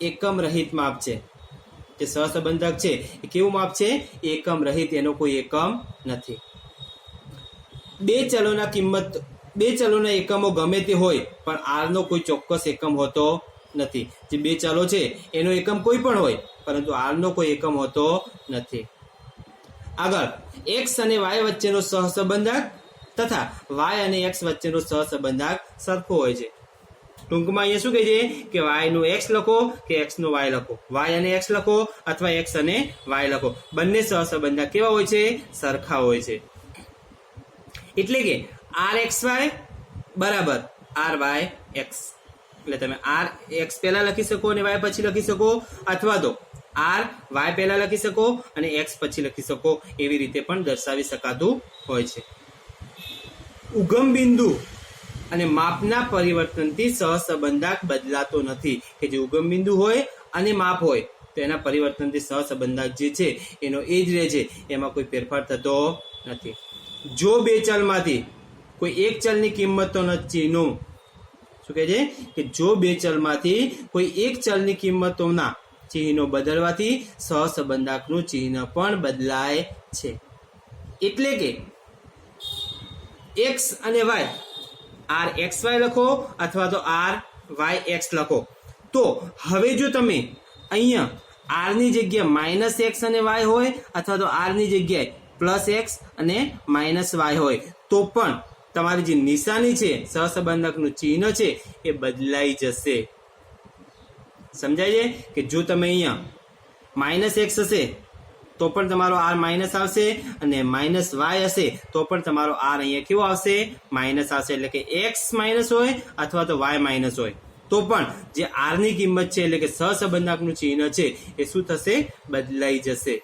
એકમ રહિત માપ છે. જે સહસંબંધક છે એ કેવું માપ છે? એકમ રહિત, એનો કોઈ એકમ નથી. બે ચલોના એકમો ગમે તે હોય પણ r નો કોઈ ચોક્કસ એકમ હોતો નથી. જે બે ચલો છે એનો એકમ કોઈ પણ હોય પરંતુ r નો કોઈ એકમ હોતો નથી. આગળ x અને y વચ્ચેનો સહસંબંધક તથા y અને x વચ્ચેનો સહસંબંધક સરખો હોય છે. ટૂંકમાં અહીંયા શું કહે છે કે y નું x લખો કે x નું y લખો, y અને x લખો અથવા x અને y લખો, બંને સહસંબંધક કેવા હોય છે? સરખા હોય છે. એટલે કે rxy બરાબર ryx. એટલે તમે rx પહેલા લખી શકો અને y પછી લખી શકો, અથવા તો ry પહેલા લખી શકો અને x પછી લખી શકો. એવી રીતે પણ દર્શાવી શકાતું હોય છે. ઉગમ બિંદુ અને માપના પરિવર્તનથી સહસંબંધક બદલાતો નથી. કે જે ઉગમ બિંદુ હોય અને માપ હોય તો એના પરિવર્તનથી સહસંબંધક જે છે એનો એ જ રહે છે, એમાં કોઈ ફેરફાર થતો નથી. જો બે ચલમાંથી કોઈ એક ચલની કિંમતોના ચિહ્નો, શું કહે છે કે જો બે ચલમાંથી કોઈ એક ચલની કિંમતોના ચિહ્નો બદલવાથી સહસંબંધકનું ચિહ્ન પણ બદલાય છે. એટલે કે x અને y rxy લખો અથવા તો ryx લખો, તો હવે જો તમે અહીંયા r ની જગ્યાએ -x અને y હોય અથવા તો r ની જગ્યાએ +x અને -y હોય તો પણ તમારી જે નિશાની છે, સહસંબંધકનું ચિહ્ન છે એ બદલાઈ જશે. સમજાય છે કે જો તમે અહીંયા -x હશે તો પણ તમારો r માઇનસ આવશે અને -y હશે તો પણ તમારો r અહીંયા કેવો આવશે? માઇનસ આવશે. એટલે કે x માઇનસ હોય અથવા તો y માઇનસ હોય તો પણ જે r ની કિંમત છે એટલે કે સહસંબંધકનું ચિહ્ન છે એ શું થશે? બદલાઈ જશે.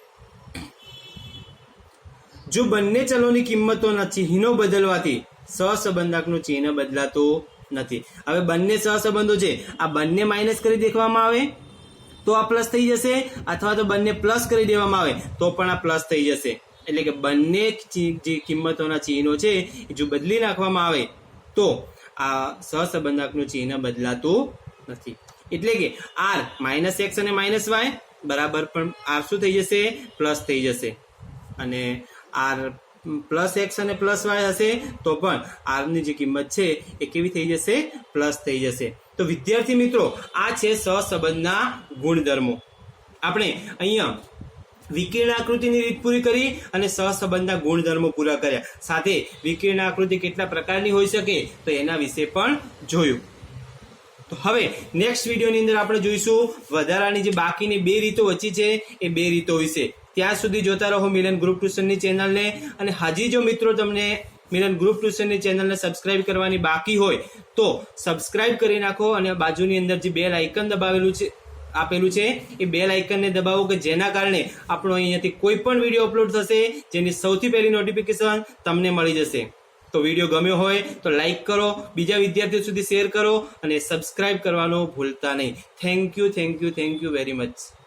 જો બંને ચલોની કિંમતોના ચિહ્નો બદલવાથી સહસંબંધકનું ચિહ્ન બદલાતું નથી. હવે બંને સહસંબંધો છે, આ બંને માઇનસ કરી દેવામાં આવે તો આ પ્લસ થઈ જશે, અથવા તો બંને પ્લસ કરી દેવામાં આવે તો પણ આ પ્લસ થઈ જશે. એટલે કે બંને જે કિંમતોના ચિહ્નો છે એ જો બદલી નાખવામાં આવે તો આ સહસંબંધકનું ચિહ્ન બદલાતું નથી. એટલે કે r -x અને -y બરાબર પણ r શું થઈ જશે? પ્લસ થઈ જશે. અને r +x અને +y હશે તો પણ r ની જે કિંમત છે એ કેવી થઈ જશે? પ્લસ થઈ જશે. તો વિદ્યાર્થી મિત્રો, આ છે સહસંબંધના ગુણધર્મો. આપણે અહીંયા વિકર્ણ આકૃતિની રીત પૂરી કરી અને સહસંબંધના ગુણધર્મો પૂરા કર્યા. સાથે વિકર્ણ આકૃતિ કેટલા પ્રકારની હોઈ શકે તો એના વિશે પણ જોયું. તો હવે નેક્સ્ટ વિડીયોની અંદર આપણે જોઈશું વધારાની જે બાકીની 2 રીતો વચ્ચી છે એ 2 રીતો વિશે. ત્યાં સુધી જોતા રહો મિલન ગ્રુપ ટ્યુશનની ચેનલને. અને હજી જો મિત્રો તમને મિલન ગ્રુપ ટ્યુશનની ચેનલને સબસ્ક્રાઇબ કરવાની બાકી હોય તો સબસ્ક્રાઇબ કરી નાખો અને બાજુની અંદર જે બેલ આઇકન આપેલું છે એ બેલ આઇકનને દબાવો કે જેના કારણે આપણો અહીંયાથી કોઈ પણ વિડીયો અપલોડ થશે જેની સૌથી પહેલી નોટિફિકેશન તમને મળી જશે. તો વિડીયો ગમ્યો હોય તો લાઈક કરો, બીજા વિદ્યાર્થીઓ સુધી શેર કરો અને સબસ્ક્રાઇબ કરવાનું ભૂલતા નહીં. Thank you very much.